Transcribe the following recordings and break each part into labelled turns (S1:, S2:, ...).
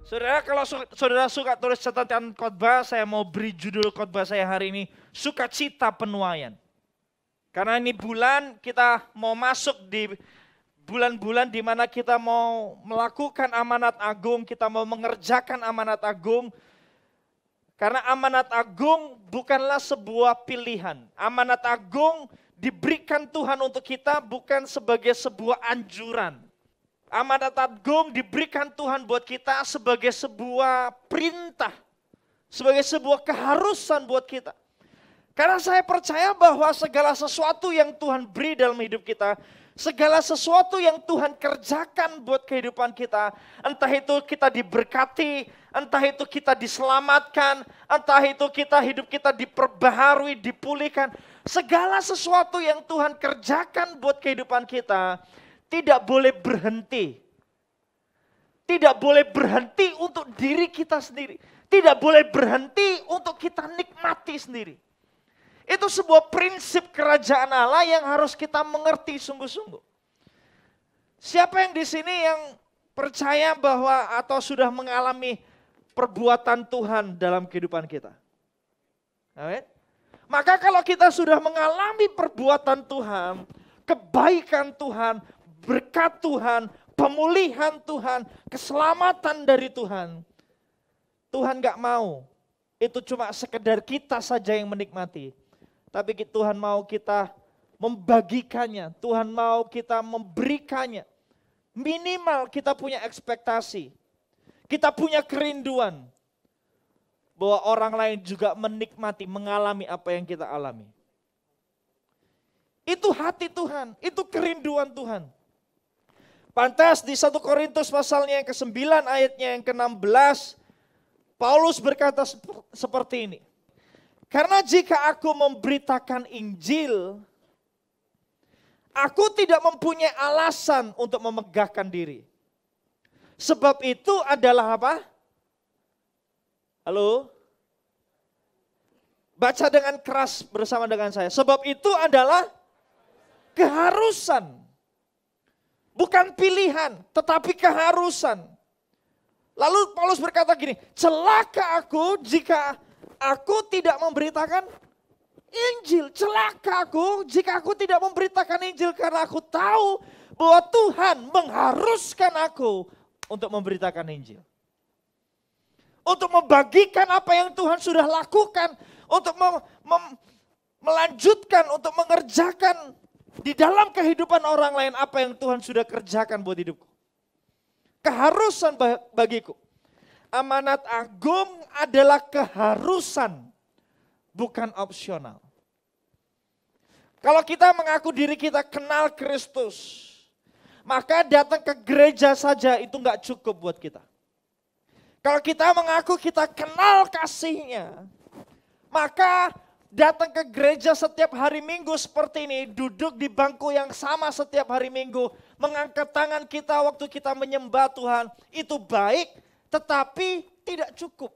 S1: Saudara, kalau saudara suka tulis catatan khotbah, saya mau beri judul khotbah saya hari ini, Sukacita Penuaian. Karena ini bulan kita mau masuk di bulan-bulan di mana kita mau melakukan amanat agung, kita mau mengerjakan amanat agung. Karena amanat agung bukanlah sebuah pilihan. Amanat agung diberikan Tuhan untuk kita bukan sebagai sebuah anjuran. Amanat agung diberikan Tuhan buat kita sebagai sebuah perintah, sebagai sebuah keharusan buat kita. Karena saya percaya bahwa segala sesuatu yang Tuhan beri dalam hidup kita, segala sesuatu yang Tuhan kerjakan buat kehidupan kita, entah itu kita diberkati, entah itu kita diselamatkan, entah itu hidup kita diperbaharui, dipulihkan. Segala sesuatu yang Tuhan kerjakan buat kehidupan kita, tidak boleh berhenti. Tidak boleh berhenti untuk diri kita sendiri. Tidak boleh berhenti untuk kita nikmati sendiri. Itu sebuah prinsip kerajaan Allah yang harus kita mengerti sungguh-sungguh. Siapa yang di sini yang percaya bahwa atau sudah mengalami perbuatan Tuhan dalam kehidupan kita? Amin. Maka kalau kita sudah mengalami perbuatan Tuhan, kebaikan Tuhan, berkat Tuhan, pemulihan Tuhan, keselamatan dari Tuhan. Tuhan gak mau, itu cuma sekedar kita saja yang menikmati. Tapi Tuhan mau kita membagikannya, Tuhan mau kita memberikannya. Minimal kita punya ekspektasi, kita punya kerinduan bahwa orang lain juga menikmati, mengalami apa yang kita alami. Itu hati Tuhan, itu kerinduan Tuhan. Pantas di 1 Korintus pasalnya yang ke-9 ayatnya yang ke-16, Paulus berkata seperti ini. Karena jika aku memberitakan Injil, aku tidak mempunyai alasan untuk memegahkan diri. Sebab itu adalah apa? Halo? Baca dengan keras bersama dengan saya. Sebab itu adalah keharusan. Bukan pilihan, tetapi keharusan. Lalu Paulus berkata gini, celaka aku jika aku tidak memberitakan Injil. Celaka aku jika aku tidak memberitakan Injil karena aku tahu bahwa Tuhan mengharuskan aku untuk memberitakan Injil. Untuk membagikan apa yang Tuhan sudah lakukan. Untuk melanjutkan, untuk mengerjakan di dalam kehidupan orang lain apa yang Tuhan sudah kerjakan buat hidupku. Keharusan bagiku. Amanat agung adalah keharusan, bukan opsional. Kalau kita mengaku diri kita kenal Kristus, maka datang ke gereja saja itu enggak cukup buat kita. Kalau kita mengaku kita kenal kasih-Nya, maka datang ke gereja setiap hari Minggu seperti ini, duduk di bangku yang sama setiap hari Minggu, mengangkat tangan kita waktu kita menyembah Tuhan, itu baik, tetapi tidak cukup.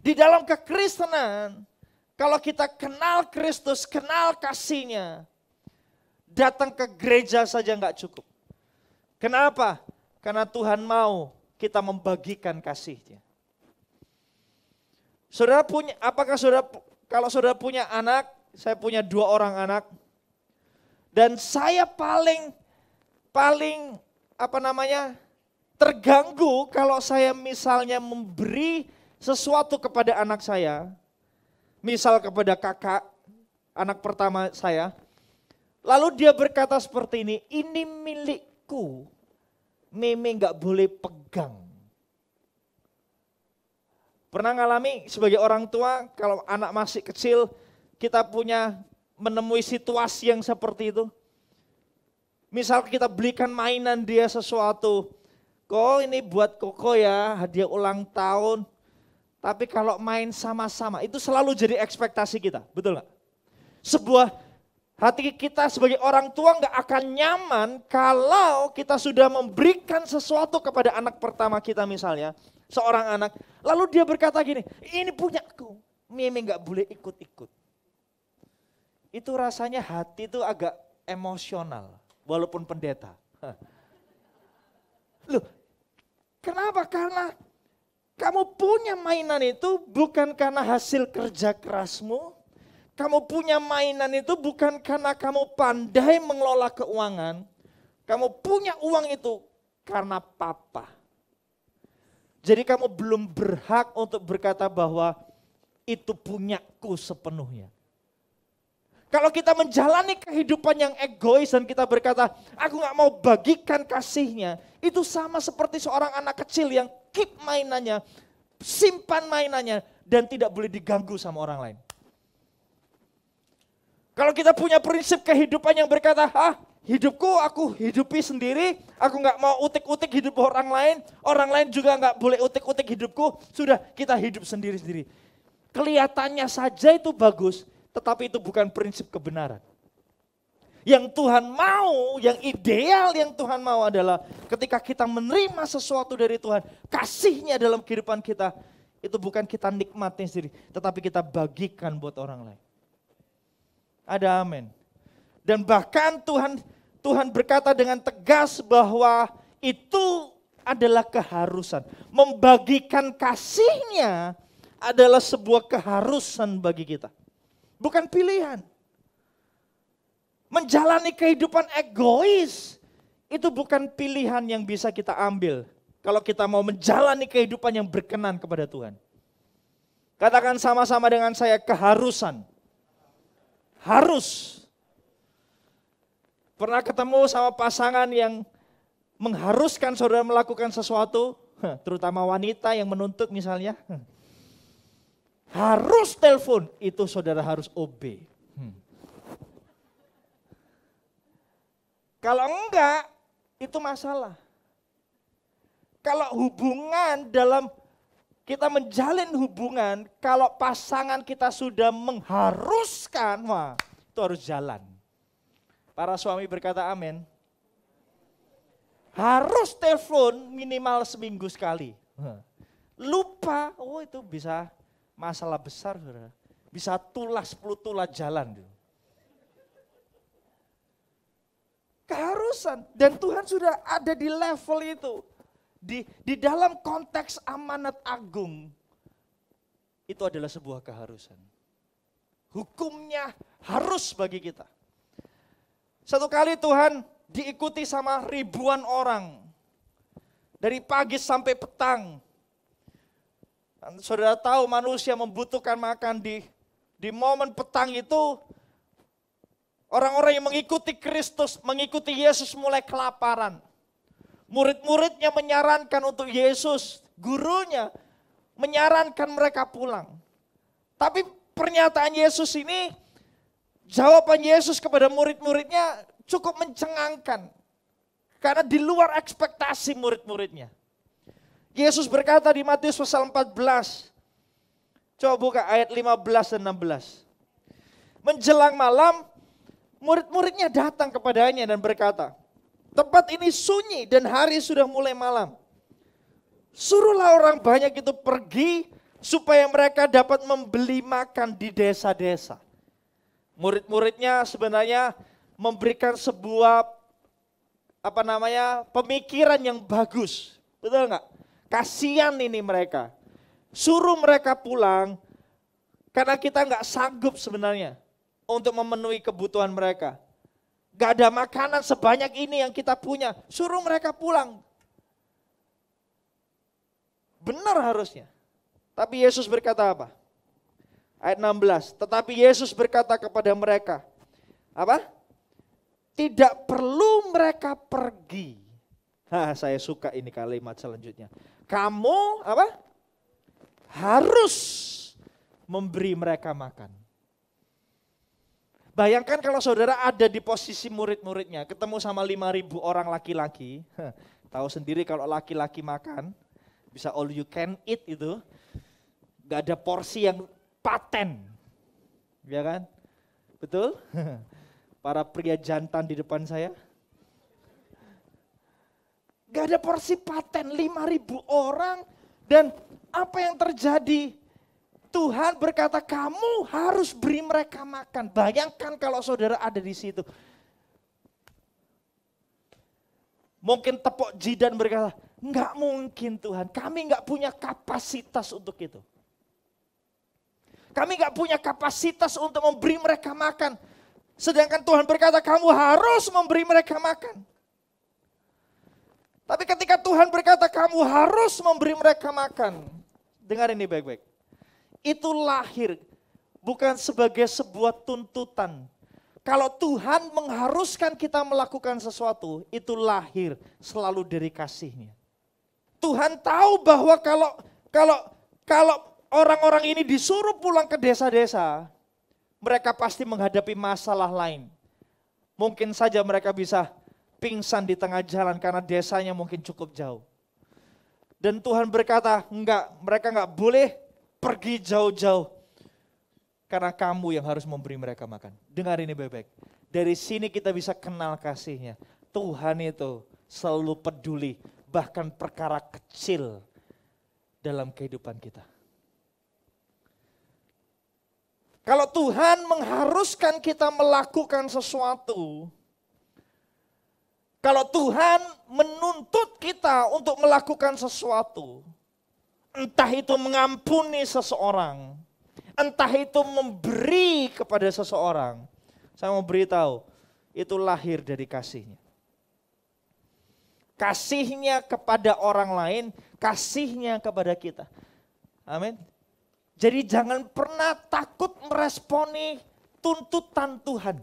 S1: Di dalam kekristenan, kalau kita kenal Kristus, kenal kasih-Nya, datang ke gereja saja enggak cukup. Kenapa? Karena Tuhan mau kita membagikan kasih-Nya. Saudara punya, kalau saudara punya anak, saya punya 2 orang anak, dan saya paling terganggu kalau saya misalnya memberi sesuatu kepada anak saya, misal kepada kakak, anak pertama saya, lalu dia berkata seperti ini milikku, Meme gak boleh pegang. Pernah ngalami sebagai orang tua, kalau anak masih kecil, kita menemui situasi yang seperti itu. Misal kita belikan mainan dia sesuatu, kok ini buat Koko ya, hadiah ulang tahun. Tapi kalau main sama-sama, itu selalu jadi ekspektasi kita, betul gak? Sebuah hati kita sebagai orang tua gak akan nyaman kalau kita sudah memberikan sesuatu kepada anak pertama kita misalnya, seorang anak, lalu dia berkata gini, ini punyaku, Meme gak boleh ikut-ikut. Itu rasanya hati itu agak emosional, walaupun pendeta. Loh, Kenapa? Karena kamu punya mainan itu bukan karena hasil kerja kerasmu. Kamu punya mainan itu bukan karena kamu pandai mengelola keuangan. Kamu punya uang itu karena papa. Jadi kamu belum berhak untuk berkata bahwa itu punyaku sepenuhnya. Kalau kita menjalani kehidupan yang egois dan kita berkata, aku gak mau bagikan kasihnya. Itu sama seperti seorang anak kecil yang keep mainannya, simpan mainannya, dan tidak boleh diganggu sama orang lain. Kalau kita punya prinsip kehidupan yang berkata, hidupku aku hidupi sendiri, aku gak mau utik-utik hidup orang lain juga gak boleh utik-utik hidupku, sudah kita hidup sendiri-sendiri. Kelihatannya saja itu bagus, tetapi itu bukan prinsip kebenaran. Yang Tuhan mau, yang ideal yang Tuhan mau adalah ketika kita menerima sesuatu dari Tuhan, kasihnya dalam kehidupan kita, itu bukan kita nikmatin sendiri, tetapi kita bagikan buat orang lain. Ada amin. Dan bahkan Tuhan berkata dengan tegas bahwa itu adalah keharusan. Membagikan kasihnya adalah sebuah keharusan bagi kita. Bukan pilihan. Menjalani kehidupan egois itu bukan pilihan yang bisa kita ambil. Kalau kita mau menjalani kehidupan yang berkenan kepada Tuhan. Katakan sama-sama dengan saya, keharusan. Harus. Pernah ketemu sama pasangan yang mengharuskan saudara melakukan sesuatu, terutama wanita yang menuntut misalnya. Harus telepon, itu saudara harus obey. Kalau enggak, itu masalah. Kalau hubungan kita menjalin hubungan, kalau pasangan kita sudah mengharuskan, wah itu harus jalan. Para suami berkata amin. Harus telepon minimal seminggu sekali. Lupa, itu bisa masalah besar, saudara. Bisa 10 tulah jalan. Keharusan. Dan Tuhan sudah ada di level itu. Di dalam konteks amanat agung. Itu adalah sebuah keharusan. Hukumnya harus bagi kita. Satu kali Tuhan diikuti sama ribuan orang. Dari pagi sampai petang. Dan saudara tahu manusia membutuhkan makan di momen petang itu. Orang-orang yang mengikuti Kristus, mengikuti Yesus mulai kelaparan. Murid-muridnya menyarankan untuk Yesus, gurunya menyarankan mereka pulang. Tapi pernyataan Yesus ini, jawaban Yesus kepada murid-muridnya cukup mencengangkan. Karena di luar ekspektasi murid-muridnya. Yesus berkata di Matius pasal 14, coba buka ayat 15 dan 16. Menjelang malam, murid-muridnya datang kepadanya dan berkata, tempat ini sunyi dan hari sudah mulai malam. Suruhlah orang banyak itu pergi supaya mereka dapat membeli makan di desa-desa. Murid-muridnya sebenarnya memberikan sebuah pemikiran yang bagus. Betul enggak? Kasihan ini mereka. Suruh mereka pulang karena kita enggak sanggup sebenarnya untuk memenuhi kebutuhan mereka. Gak ada makanan sebanyak ini yang kita punya. Suruh mereka pulang. Benar harusnya. Tapi Yesus berkata apa? Ayat 16. Tetapi Yesus berkata kepada mereka. Apa? Tidak perlu mereka pergi. Saya suka ini kalimat selanjutnya. Kamu harus memberi mereka makan. Bayangkan kalau saudara ada di posisi murid-muridnya, ketemu sama 5.000 orang laki-laki. Tahu sendiri kalau laki-laki makan, bisa all you can eat itu. Gak ada porsi yang paten. Ya kan? Betul? Para pria jantan di depan saya. Gak ada porsi paten, 5.000 orang. Dan apa yang terjadi? Tuhan berkata kamu harus beri mereka makan. Bayangkan kalau saudara ada di situ. Mungkin tepuk jidat berkata, Enggak mungkin Tuhan, kami enggak punya kapasitas untuk itu. Kami enggak punya kapasitas untuk memberi mereka makan. Sedangkan Tuhan berkata kamu harus memberi mereka makan. Tapi ketika Tuhan berkata kamu harus memberi mereka makan. Dengar ini baik-baik. Itu lahir bukan sebagai sebuah tuntutan. Kalau Tuhan mengharuskan kita melakukan sesuatu, itu lahir selalu dari kasih-Nya. Tuhan tahu bahwa kalau orang-orang ini disuruh pulang ke desa-desa, mereka pasti menghadapi masalah lain. Mungkin saja mereka bisa pingsan di tengah jalan karena desanya mungkin cukup jauh. Dan Tuhan berkata, mereka enggak boleh pergi jauh-jauh. Karena kamu yang harus memberi mereka makan. Dengar ini baik-baik. Dari sini kita bisa kenal kasih-Nya. Tuhan itu selalu peduli. Bahkan perkara kecil dalam kehidupan kita. Kalau Tuhan mengharuskan kita melakukan sesuatu, kalau Tuhan menuntut kita untuk melakukan sesuatu, entah itu mengampuni seseorang, entah itu memberi kepada seseorang, saya mau beritahu, itu lahir dari kasih-Nya. Kasih-Nya kepada orang lain, kasih-Nya kepada kita. Amin. Jadi jangan pernah takut meresponi tuntutan Tuhan.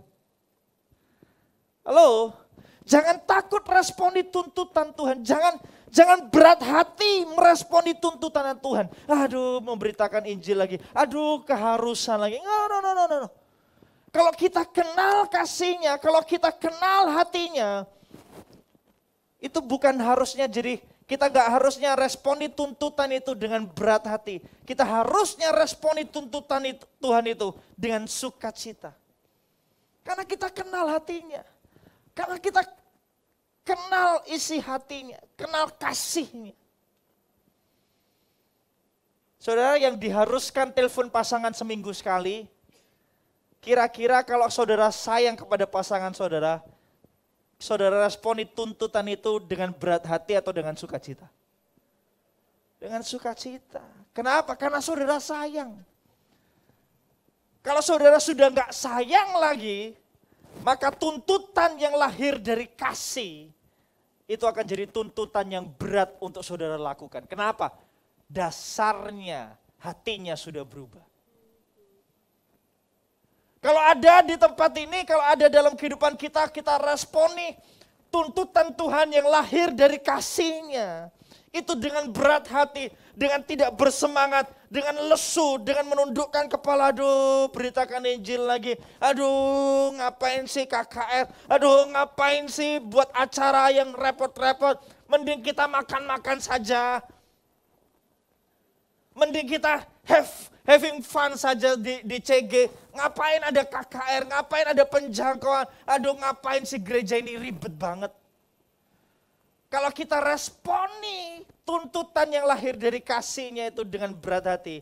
S1: Halo, jangan takut responi tuntutan Tuhan. Jangan berat hati meresponi tuntutan Tuhan. Aduh, memberitakan Injil lagi. Aduh, keharusan lagi. No. Kalau kita kenal kasih-Nya, kalau kita kenal hatinya, itu bukan harusnya jadi, kita gak harusnya responi tuntutan itu dengan berat hati. Kita harusnya responi tuntutan itu, Tuhan itu dengan sukacita. Karena kita kenal hatinya. Karena kita kenal isi hatinya, kenal kasih-Nya. Saudara yang diharuskan telepon pasangan seminggu sekali, kira-kira kalau saudara sayang kepada pasangan saudara, saudara responi tuntutan itu dengan berat hati atau dengan sukacita? Dengan sukacita. Kenapa? Karena saudara sayang. Kalau saudara sudah enggak sayang lagi, maka tuntutan yang lahir dari kasih, itu akan jadi tuntutan yang berat untuk saudara lakukan. Kenapa? Dasarnya hatinya sudah berubah. Kalau ada di tempat ini, kalau ada dalam kehidupan kita, kita responi tuntutan Tuhan yang lahir dari kasih-Nya. Itu dengan berat hati, dengan tidak bersemangat, dengan lesu, dengan menundukkan kepala. Aduh, beritakan Injil lagi. Aduh, ngapain sih KKR? Aduh, ngapain sih buat acara yang repot-repot? Mending kita makan-makan saja. Mending kita having fun saja di CG. Ngapain ada KKR, ngapain ada penjangkauan. Aduh, ngapain sih gereja ini ribet banget. Kalau kita responi tuntutan yang lahir dari kasih-Nya itu dengan berat hati,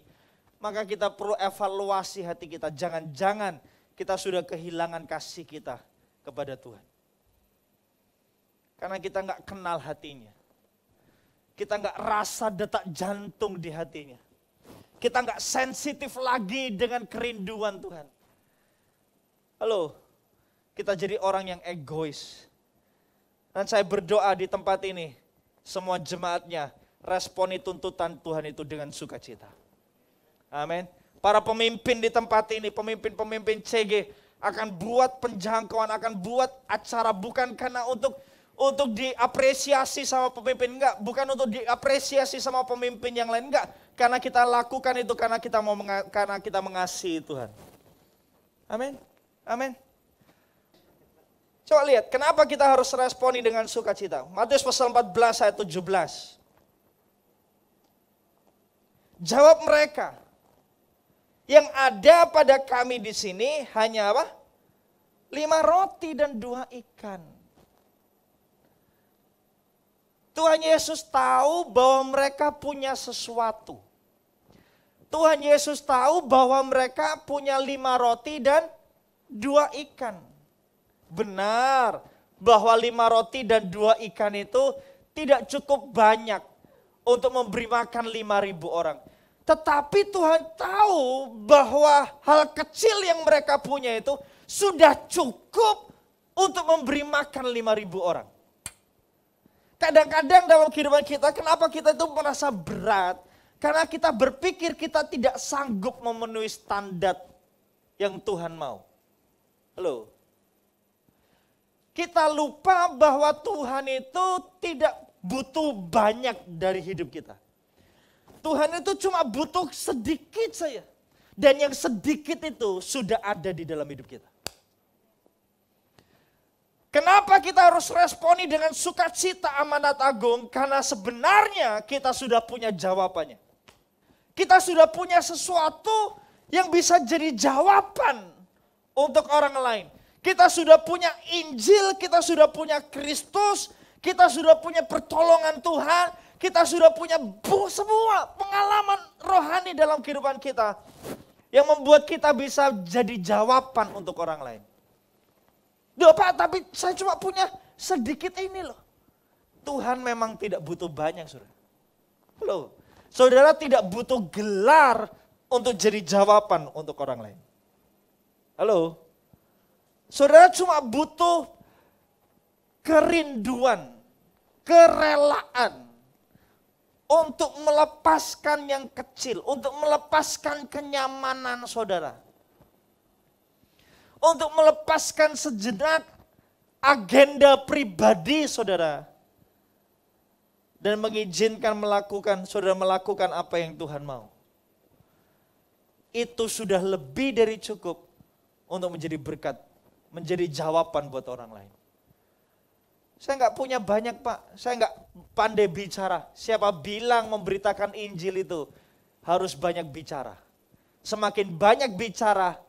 S1: maka kita perlu evaluasi hati kita. Jangan-jangan kita sudah kehilangan kasih kita kepada Tuhan. Karena kita nggak kenal hatinya. Kita nggak rasa detak jantung di hatinya. Kita nggak sensitif lagi dengan kerinduan Tuhan. Halo, kita jadi orang yang egois. Dan saya berdoa di tempat ini, semua jemaatnya responi tuntutan Tuhan itu dengan sukacita. Amin. Para pemimpin di tempat ini, pemimpin-pemimpin CG akan buat penjangkauan, akan buat acara bukan karena untuk diapresiasi sama pemimpin, enggak. Bukan untuk diapresiasi sama pemimpin yang lain, enggak. Karena kita lakukan itu karena kita mengasihi Tuhan. Amin. Amin. Coba lihat, kenapa kita harus responi dengan sukacita. Matius pasal 14 ayat 17. Jawab mereka, yang ada pada kami di sini hanya apa? 5 roti dan 2 ikan. Tuhan Yesus tahu bahwa mereka punya sesuatu. Tuhan Yesus tahu bahwa mereka punya 5 roti dan 2 ikan. Benar bahwa 5 roti dan 2 ikan itu tidak cukup banyak untuk memberi makan 5.000 orang. Tetapi Tuhan tahu bahwa hal kecil yang mereka punya itu sudah cukup untuk memberi makan 5.000 orang. Kadang-kadang dalam kehidupan kita, kenapa kita itu merasa berat? Karena kita berpikir kita tidak sanggup memenuhi standar yang Tuhan mau. Halo? Kita lupa bahwa Tuhan itu tidak butuh banyak dari hidup kita. Tuhan itu cuma butuh sedikit saja. Dan yang sedikit itu sudah ada di dalam hidup kita. Kenapa kita harus responi dengan sukacita amanat agung? Karena sebenarnya kita sudah punya jawabannya. Kita sudah punya sesuatu yang bisa jadi jawaban untuk orang lain. Kita sudah punya Injil, kita sudah punya Kristus, kita sudah punya pertolongan Tuhan. Kita sudah punya semua pengalaman rohani dalam kehidupan kita yang membuat kita bisa jadi jawaban untuk orang lain. Duh Pak, tapi saya cuma punya sedikit ini loh. Tuhan memang tidak butuh banyak, saudara. Loh, saudara tidak butuh gelar untuk jadi jawaban untuk orang lain. Halo? Saudara cuma butuh kerinduan, kerelaan untuk melepaskan yang kecil, untuk melepaskan kenyamanan saudara. Untuk melepaskan sejenak agenda pribadi saudara. Dan mengizinkan saudara melakukan apa yang Tuhan mau. Itu sudah lebih dari cukup untuk menjadi berkat, menjadi jawaban buat orang lain. Saya nggak punya banyak Pak, saya nggak pandai bicara. Siapa bilang memberitakan Injil itu harus banyak bicara. Semakin banyak bicara,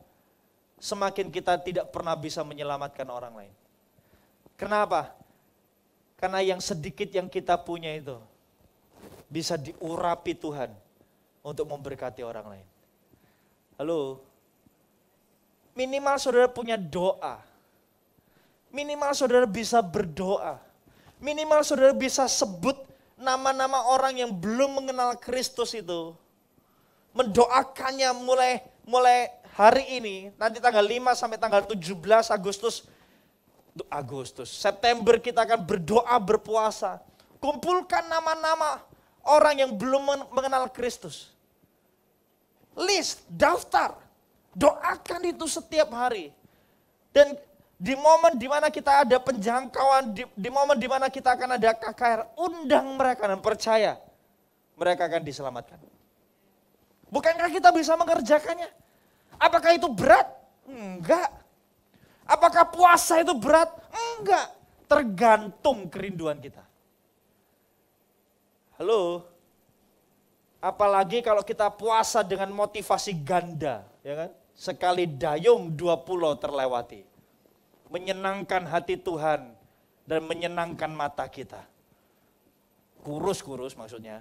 S1: semakin kita tidak pernah bisa menyelamatkan orang lain. Kenapa? Karena yang sedikit yang kita punya itu bisa diurapi Tuhan untuk memberkati orang lain. Halo? Minimal saudara punya doa. Minimal saudara bisa berdoa. Minimal saudara bisa sebut nama-nama orang yang belum mengenal Kristus itu. Mendoakannya mulai hari ini, nanti tanggal 5 sampai tanggal 17 September kita akan berdoa berpuasa. Kumpulkan nama-nama orang yang belum mengenal Kristus. List, daftar. Doakan itu setiap hari. Dan di momen dimana kita ada penjangkauan, di momen dimana kita akan ada KKR, undang mereka dan percaya mereka akan diselamatkan. Bukankah kita bisa mengerjakannya? Apakah itu berat? Enggak. Apakah puasa itu berat? Enggak. Tergantung kerinduan kita. Halo? Apalagi kalau kita puasa dengan motivasi ganda, ya kan? Sekali dayung 2 pulau terlewati. Menyenangkan hati Tuhan dan menyenangkan mata kita. Kurus maksudnya.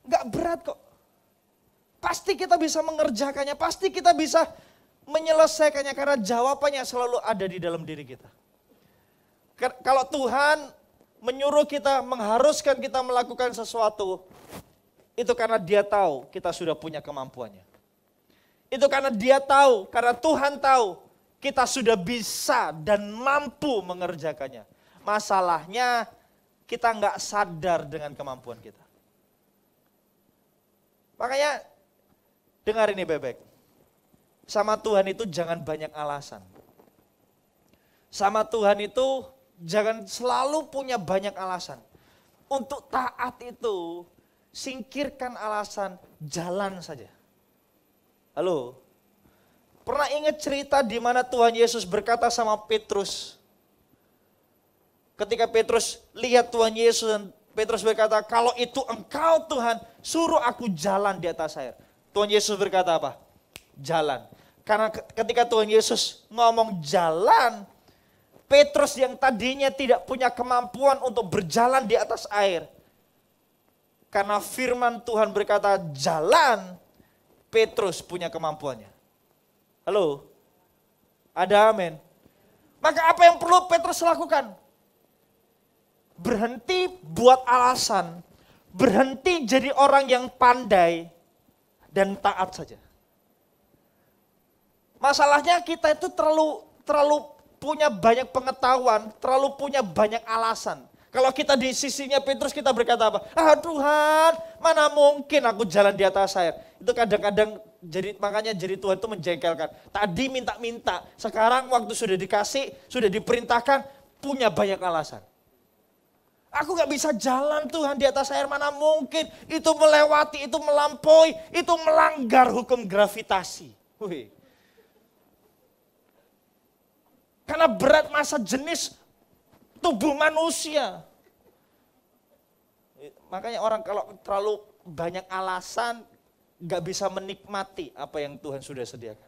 S1: Enggak berat kok. Pasti kita bisa mengerjakannya, pasti kita bisa menyelesaikannya karena jawabannya selalu ada di dalam diri kita. Kalau Tuhan menyuruh kita, mengharuskan kita melakukan sesuatu, itu karena Dia tahu kita sudah punya kemampuannya. Itu karena Dia tahu, karena Tuhan tahu kita sudah bisa dan mampu mengerjakannya. Masalahnya kita nggak sadar dengan kemampuan kita. Makanya dengar ini Bebek, sama Tuhan itu jangan banyak alasan. Sama Tuhan itu jangan selalu punya banyak alasan. Untuk taat itu singkirkan alasan, jalan saja. Halo, pernah ingat cerita di mana Tuhan Yesus berkata sama Petrus? Ketika Petrus lihat Tuhan Yesus dan Petrus berkata, kalau itu engkau Tuhan, suruh aku jalan di atas air. Tuhan Yesus berkata apa? Jalan. Karena ketika Tuhan Yesus ngomong jalan, Petrus yang tadinya tidak punya kemampuan untuk berjalan di atas air. Karena firman Tuhan berkata jalan, Petrus punya kemampuannya. Halo? Ada amin? Maka apa yang perlu Petrus lakukan? Berhenti buat alasan, berhenti jadi orang yang pandai, dan taat saja. Masalahnya kita itu terlalu punya banyak pengetahuan, terlalu punya banyak alasan. Kalau kita di sisinya Petrus kita berkata apa? Ah Tuhan, mana mungkin aku jalan di atas air. Itu kadang-kadang makanya jadi Tuhan itu menjengkelkan. Tadi minta-minta, sekarang waktu sudah dikasih, sudah diperintahkan, punya banyak alasan. Aku gak bisa jalan Tuhan di atas air, mana mungkin. Itu melewati, itu melampaui, itu melanggar hukum gravitasi. Wih. Karena berat masa jenis tubuh manusia. Makanya orang kalau terlalu banyak alasan, gak bisa menikmati apa yang Tuhan sudah sediakan.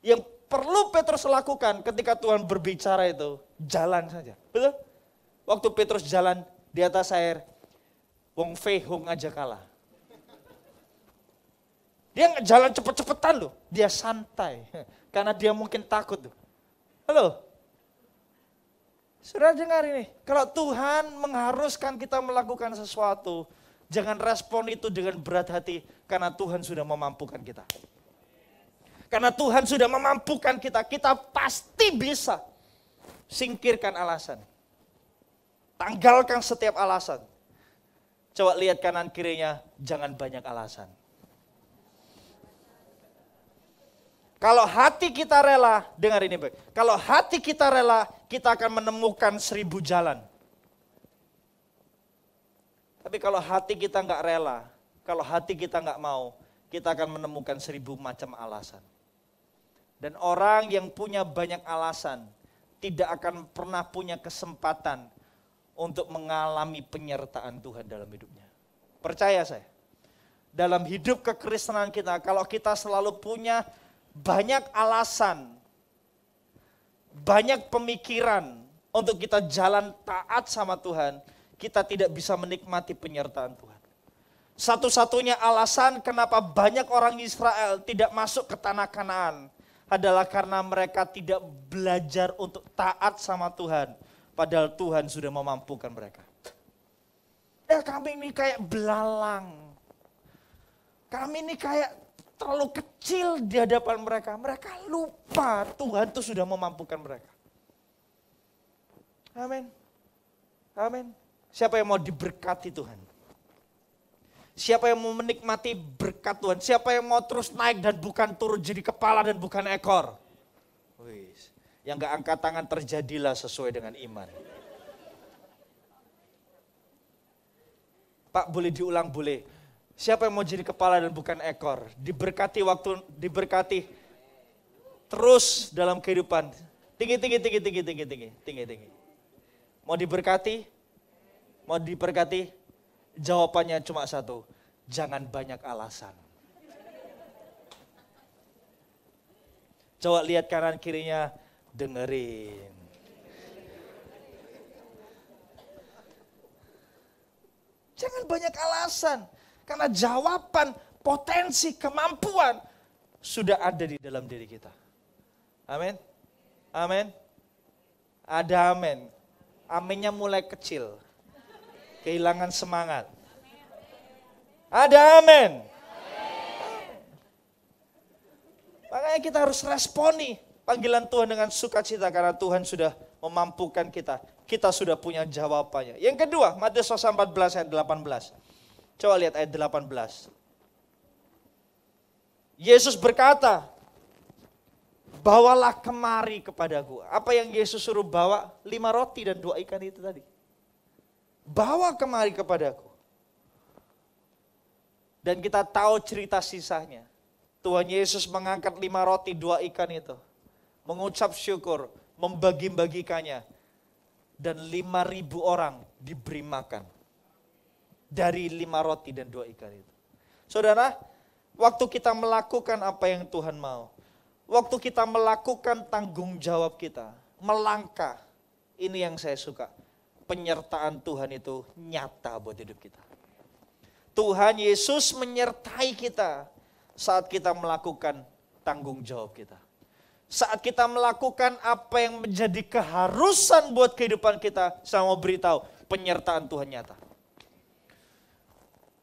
S1: Yang perlu Petrus lakukan ketika Tuhan berbicara itu, jalan saja. Betul? Waktu Petrus jalan di atas air, wong fehung aja kalah. Dia nggak jalan cepet-cepetan loh, dia santai. Karena dia mungkin takut tuh. Halo? Sudah dengar ini, kalau Tuhan mengharuskan kita melakukan sesuatu, jangan respon itu dengan berat hati, karena Tuhan sudah memampukan kita. Karena Tuhan sudah memampukan kita, kita pasti bisa singkirkan alasan. Tanggalkan setiap alasan. Coba lihat kanan kirinya, jangan banyak alasan. Kalau hati kita rela, dengar ini baik. Kalau hati kita rela, kita akan menemukan 1000 jalan. Tapi kalau hati kita nggak rela, kalau hati kita nggak mau, kita akan menemukan 1000 macam alasan. Dan orang yang punya banyak alasan, tidak akan pernah punya kesempatan untuk mengalami penyertaan Tuhan dalam hidupnya. Percaya saya, dalam hidup kekristenan kita, kalau kita selalu punya banyak alasan, banyak pemikiran untuk kita jalan taat sama Tuhan, kita tidak bisa menikmati penyertaan Tuhan. Satu-satunya alasan kenapa banyak orang Israel tidak masuk ke tanah Kanaan adalah karena mereka tidak belajar untuk taat sama Tuhan, padahal Tuhan sudah memampukan mereka. Ya kami ini kayak belalang, kami ini kayak terlalu kecil di hadapan mereka. Mereka lupa Tuhan itu sudah memampukan mereka. Amin. Amin. Siapa yang mau diberkati Tuhan? Siapa yang mau menikmati berkat Tuhan? Siapa yang mau terus naik dan bukan turun jadi kepala dan bukan ekor? Yang gak angkat tangan terjadilah sesuai dengan iman. Pak boleh diulang boleh. Siapa yang mau jadi kepala dan bukan ekor? Diberkati waktu, diberkati terus dalam kehidupan. Tinggi. Mau diberkati? Mau diberkati? Jawabannya cuma satu. Jangan banyak alasan. Coba lihat kanan kirinya, dengerin. Jangan banyak alasan. Karena jawaban, potensi, kemampuan sudah ada di dalam diri kita. Amin. Amin. Ada amin. Aminnya mulai kecil. Kehilangan semangat. Ada amin. Makanya kita harus responi panggilan Tuhan dengan sukacita karena Tuhan sudah memampukan kita. Kita sudah punya jawabannya. Yang kedua, Matius 14 ayat 18. Coba lihat ayat 18. Yesus berkata, bawalah kemari kepadaku. Apa yang Yesus suruh bawa? 5 roti dan 2 ikan itu tadi. Bawa kemari kepadaku. Dan kita tahu cerita sisanya. Tuhan Yesus mengangkat 5 roti 2 ikan itu. Mengucap syukur, membagi-bagikannya. Dan 5.000 orang diberi makan. Dari 5 roti dan 2 ikan itu. Saudara, waktu kita melakukan apa yang Tuhan mau, waktu kita melakukan tanggung jawab kita, melangkah, ini yang saya suka. Penyertaan Tuhan itu nyata buat hidup kita. Tuhan Yesus menyertai kita saat kita melakukan tanggung jawab kita. Saat kita melakukan apa yang menjadi keharusan buat kehidupan kita, saya mau beritahu, penyertaan Tuhan nyata.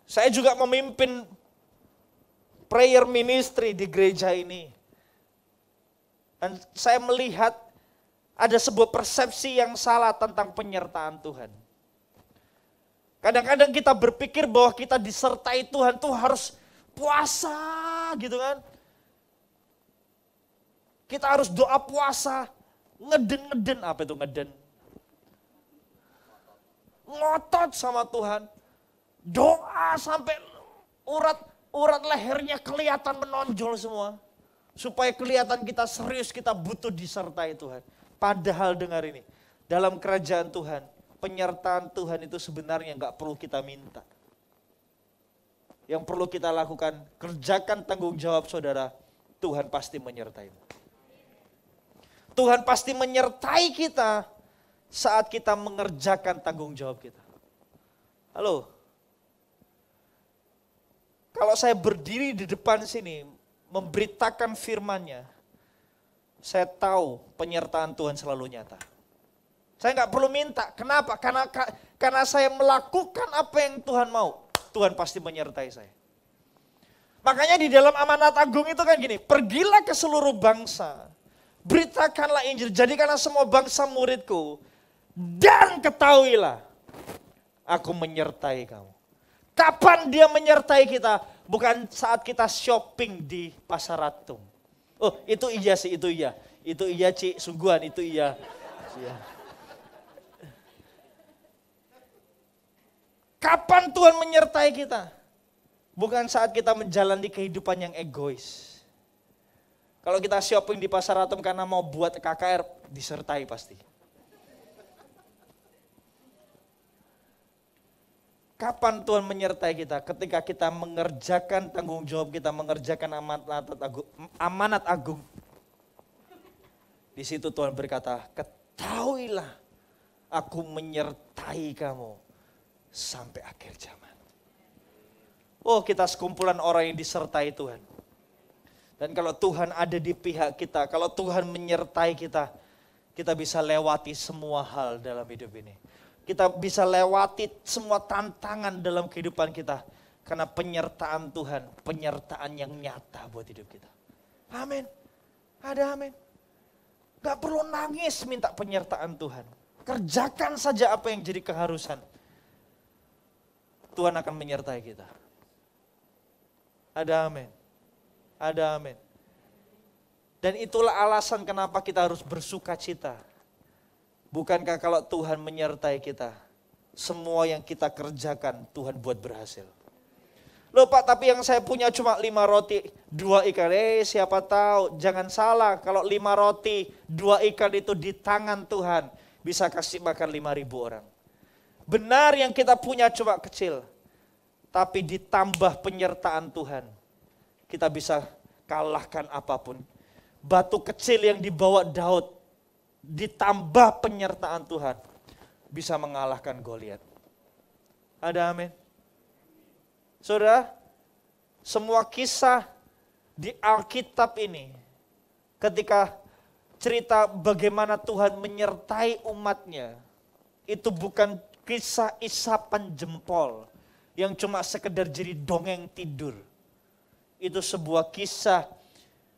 S1: Saya juga memimpin prayer ministry di gereja ini. Dan saya melihat ada sebuah persepsi yang salah tentang penyertaan Tuhan. Kadang-kadang kita berpikir bahwa kita disertai Tuhan tuh harus puasa gitu kan. Kita harus doa puasa, ngeden-ngeden, apa itu ngeden? Ngotot sama Tuhan. Doa sampai urat lehernya kelihatan menonjol semua. Supaya kelihatan kita serius, kita butuh disertai Tuhan. Padahal dengar ini, dalam kerajaan Tuhan, penyertaan Tuhan itu sebenarnya nggak perlu kita minta. Yang perlu kita lakukan, kerjakan tanggung jawab saudara, Tuhan pasti menyertaimu. Tuhan pasti menyertai kita saat kita mengerjakan tanggung jawab kita. Halo? Kalau saya berdiri di depan sini, memberitakan firman-Nya, saya tahu penyertaan Tuhan selalu nyata. Saya nggak perlu minta. Kenapa? Karena saya melakukan apa yang Tuhan mau. Tuhan pasti menyertai saya. Makanya di dalam amanat agung itu kan gini, pergilah ke seluruh bangsa, beritakanlah Injil, jadikanlah semua bangsa muridku, dan ketahuilah, aku menyertai kamu. Kapan dia menyertai kita? Bukan saat kita shopping di Pasar Ratum. Oh itu iya sih, itu iya. Itu iya Ci, sungguhan itu iya. Kapan Tuhan menyertai kita? Bukan saat kita menjalani kehidupan yang egois. Kalau kita shopping di Pasar Ratum karena mau buat KKR, disertai pasti. Kapan Tuhan menyertai kita? Ketika kita mengerjakan tanggung jawab kita, mengerjakan amanat agung. Di situ Tuhan berkata, ketahuilah aku menyertai kamu sampai akhir zaman. Oh, kita sekumpulan orang yang disertai Tuhan. Dan kalau Tuhan ada di pihak kita, kalau Tuhan menyertai kita, kita bisa lewati semua hal dalam hidup ini. Kita bisa lewati semua tantangan dalam kehidupan kita. Karena penyertaan Tuhan, penyertaan yang nyata buat hidup kita. Amin. Ada amin. Gak perlu nangis minta penyertaan Tuhan. Kerjakan saja apa yang jadi keharusan. Tuhan akan menyertai kita. Ada amin. Ada amin. Dan itulah alasan kenapa kita harus bersuka cita. Bukankah kalau Tuhan menyertai kita, semua yang kita kerjakan Tuhan buat berhasil. Loh Pak, tapi yang saya punya cuma 5 roti, 2 ikan. Siapa tahu, jangan salah. Kalau 5 roti, 2 ikan itu di tangan Tuhan, bisa kasih makan 5.000 orang. Benar yang kita punya cuma kecil, tapi ditambah penyertaan Tuhan, kita bisa kalahkan apapun. Batu kecil yang dibawa Daud, ditambah penyertaan Tuhan, bisa mengalahkan Goliat. Ada amin. Saudara, semua kisah di Alkitab ini, ketika cerita bagaimana Tuhan menyertai umatnya, itu bukan kisah isapan jempol, yang cuma sekedar jadi dongeng tidur. Itu sebuah kisah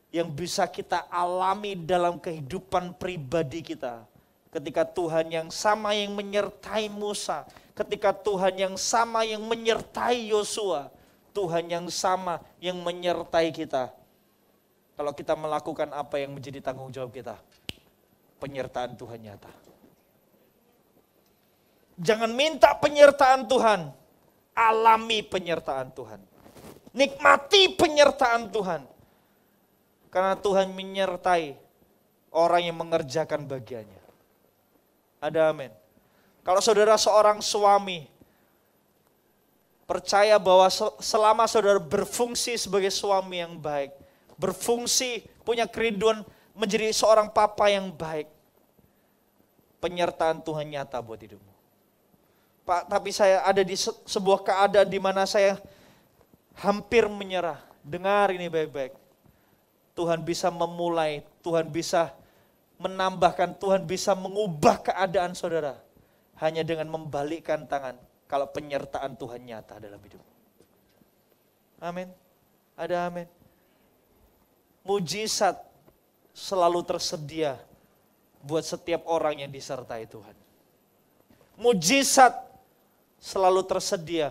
S1: yang bisa kita alami dalam kehidupan pribadi kita. Ketika Tuhan yang sama yang menyertai Musa, ketika Tuhan yang sama yang menyertai Yosua, Tuhan yang sama yang menyertai kita. Kalau kita melakukan apa yang menjadi tanggung jawab kita, penyertaan Tuhan nyata. Jangan minta penyertaan Tuhan, alami penyertaan Tuhan. Nikmati penyertaan Tuhan. Karena Tuhan menyertai orang yang mengerjakan bagiannya. Ada amin. Kalau saudara seorang suami, percaya bahwa selama saudara berfungsi sebagai suami yang baik, berfungsi, punya kerinduan menjadi seorang papa yang baik, penyertaan Tuhan nyata buat hidupmu. Pak, tapi saya ada di sebuah keadaan di mana saya hampir menyerah. Dengar ini baik-baik. Tuhan bisa memulai, Tuhan bisa menambahkan, Tuhan bisa mengubah keadaan saudara. Hanya dengan membalikkan tangan kalau penyertaan Tuhan nyata dalam hidup. Amin. Ada amin. Mujizat selalu tersedia buat setiap orang yang disertai Tuhan. Mujizat selalu tersedia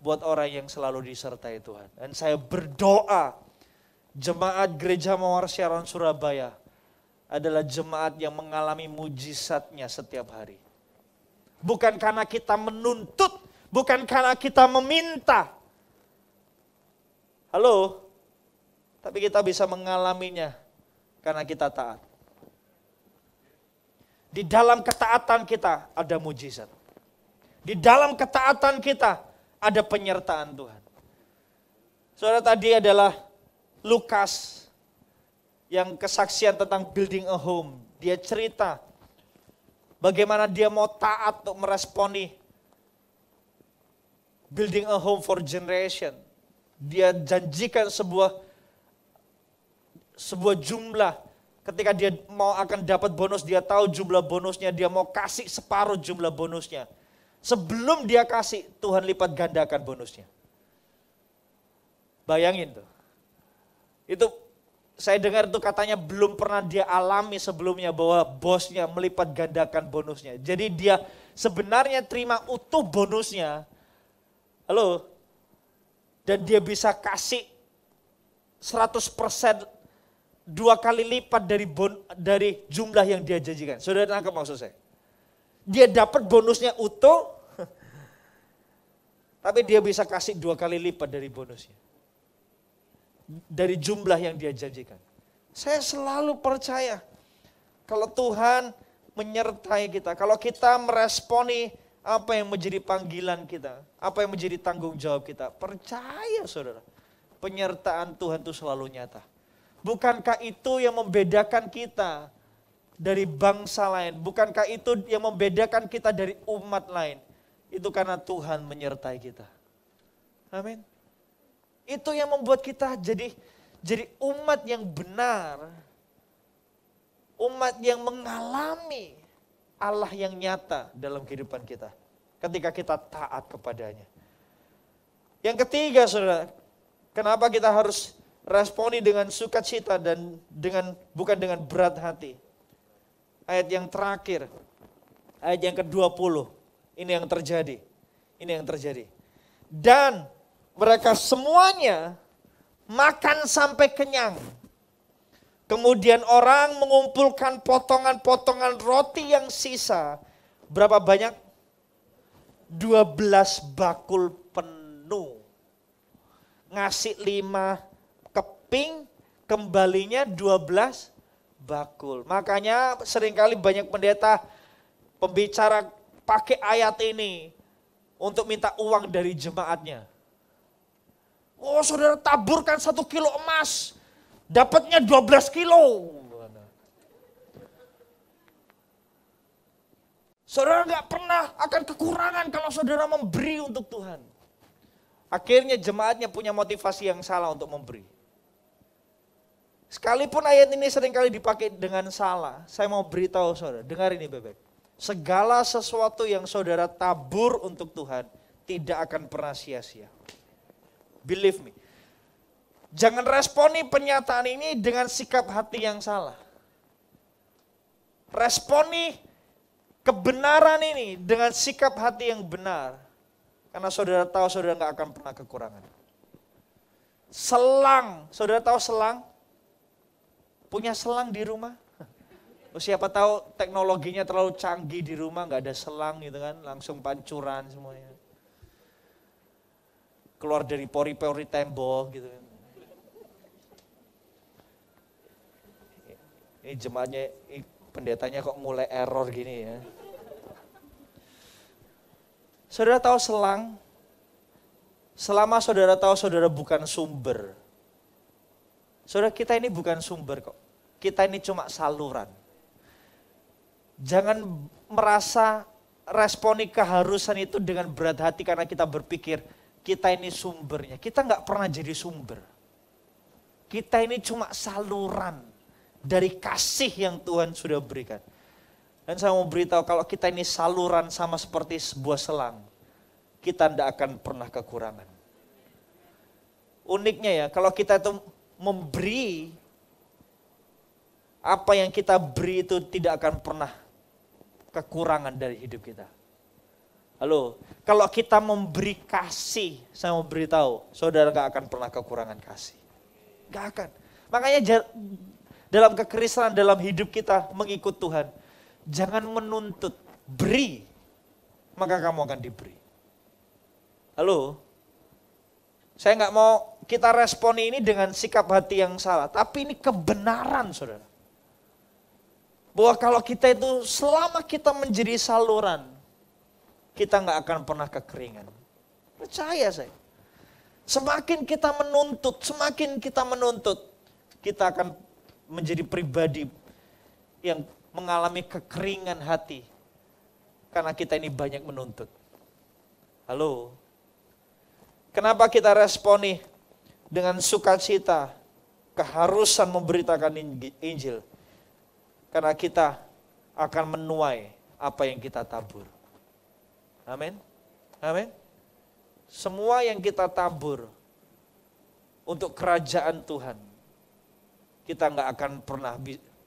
S1: buat orang yang selalu disertai Tuhan. Dan saya berdoa jemaat Gereja Mawar Syaron Surabaya adalah jemaat yang mengalami mujizatnya setiap hari. Bukan karena kita menuntut, bukan karena kita meminta. Halo? Tapi kita bisa mengalaminya karena kita taat. Di dalam ketaatan kita ada mujizat. Di dalam ketaatan kita ada penyertaan Tuhan. Saudara, tadi adalah Lukas yang kesaksian tentang building a home. Dia cerita bagaimana dia mau taat untuk meresponi building a home for generation. Dia janjikan sebuah jumlah. Ketika dia mau akan dapat bonus, dia tahu jumlah bonusnya, dia mau kasih separuh jumlah bonusnya. Sebelum dia kasih, Tuhan lipat gandakan bonusnya. Bayangin tuh. Itu saya dengar tuh katanya belum pernah dia alami sebelumnya bahwa bosnya melipat gandakan bonusnya. Jadi dia sebenarnya terima utuh bonusnya. Halo? Dan dia bisa kasih 100% 2 kali lipat dari jumlah yang dia janjikan. Saudara tangkap maksud saya? Dia dapat bonusnya utuh, tapi dia bisa kasih 2 kali lipat dari bonusnya. Dari jumlah yang dia janjikan. Saya selalu percaya kalau Tuhan menyertai kita, kalau kita meresponi apa yang menjadi panggilan kita, apa yang menjadi tanggung jawab kita, percaya saudara, penyertaan Tuhan itu selalu nyata. Bukankah itu yang membedakan kita dari bangsa lain? Bukankah itu yang membedakan kita dari umat lain? Itu karena Tuhan menyertai kita. Amin. Itu yang membuat kita jadi umat yang benar. Umat yang mengalami Allah yang nyata dalam kehidupan kita. Ketika kita taat kepadanya. Yang ketiga saudara, kenapa kita harus responi dengan sukacita dan bukan dengan berat hati. Ayat yang terakhir, ayat yang ke-20, ini yang terjadi. Ini yang terjadi. Dan mereka semuanya makan sampai kenyang. Kemudian orang mengumpulkan potongan-potongan roti yang sisa. Berapa banyak? 12 bakul penuh. Ngasih 5 keping, kembalinya 12 bakul. Makanya seringkali banyak pendeta pembicara pakai ayat ini untuk minta uang dari jemaatnya. Oh saudara taburkan 1 kilo emas, dapatnya 12 kilo. Saudara nggak pernah akan kekurangan kalau saudara memberi untuk Tuhan. Akhirnya jemaatnya punya motivasi yang salah untuk memberi. Sekalipun ayat ini seringkali dipakai dengan salah, saya mau beritahu saudara, dengar ini baik-baik. Segala sesuatu yang saudara tabur untuk Tuhan tidak akan pernah sia-sia. Believe me. Jangan responi pernyataan ini dengan sikap hati yang salah. Responi kebenaran ini dengan sikap hati yang benar. Karena saudara tahu saudara nggak akan pernah kekurangan. Selang, saudara tahu selang? Punya selang di rumah? Siapa tahu teknologinya terlalu canggih di rumah, nggak ada selang gitu kan, langsung pancuran semuanya. Keluar dari pori-pori tembok gitu kan. Ini jemaatnya, pendetanya kok mulai error gini ya. Saudara tahu selang? Selama saudara tahu saudara bukan sumber. Saudara, kita ini bukan sumber kok. Kita ini cuma saluran. Jangan merasa responi keharusan itu dengan berat hati karena kita berpikir kita ini sumbernya. Kita nggak pernah jadi sumber. Kita ini cuma saluran dari kasih yang Tuhan sudah berikan. Dan saya mau beritahu kalau kita ini saluran sama seperti sebuah selang, kita tidak akan pernah kekurangan. Uniknya ya, kalau kita itu memberi, apa yang kita beri itu tidak akan pernah kekurangan dari hidup kita. Halo, kalau kita memberi kasih, saya mau beritahu, saudara gak akan pernah kekurangan kasih. Gak akan. Makanya dalam kekristenan, dalam hidup kita mengikut Tuhan, jangan menuntut, beri, maka kamu akan diberi. Halo, saya gak mau kita responi ini dengan sikap hati yang salah, tapi ini kebenaran saudara. Bahwa kalau kita itu selama kita menjadi saluran, kita gak akan pernah kekeringan. Percaya saya. Semakin kita menuntut, kita akan menjadi pribadi yang mengalami kekeringan hati. Karena kita ini banyak menuntut. Halo. Kenapa kita responi dengan sukacita, keharusan memberitakan Injil? Karena kita akan menuai apa yang kita tabur. Amin. Amin. Semua yang kita tabur untuk kerajaan Tuhan, kita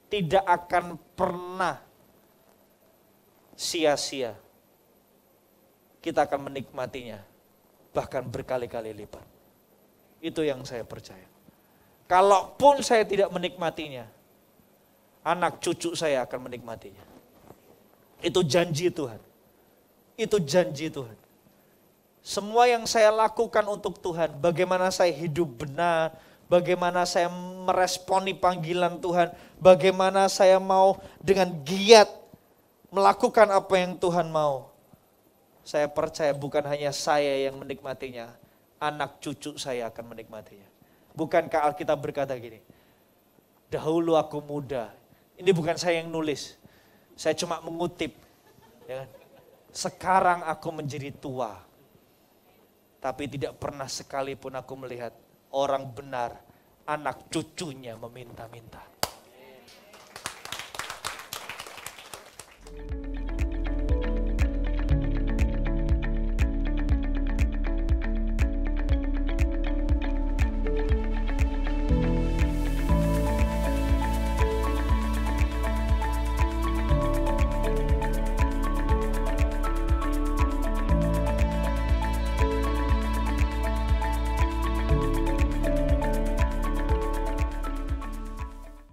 S1: tidak akan pernah sia-sia. Kita akan menikmatinya, bahkan berkali-kali lipat. Itu yang saya percaya. Kalaupun saya tidak menikmatinya, anak cucu saya akan menikmatinya. Itu janji Tuhan. Itu janji Tuhan. Semua yang saya lakukan untuk Tuhan, bagaimana saya hidup benar, bagaimana saya meresponi panggilan Tuhan, bagaimana saya mau dengan giat melakukan apa yang Tuhan mau. Saya percaya bukan hanya saya yang menikmatinya, anak cucu saya akan menikmatinya. Bukankah Alkitab berkata gini, dahulu aku muda, ini bukan saya yang nulis, saya cuma mengutip. Ya kan? Sekarang aku menjadi tua. Tapi tidak pernah sekalipun aku melihat orang benar, anak cucunya meminta-minta.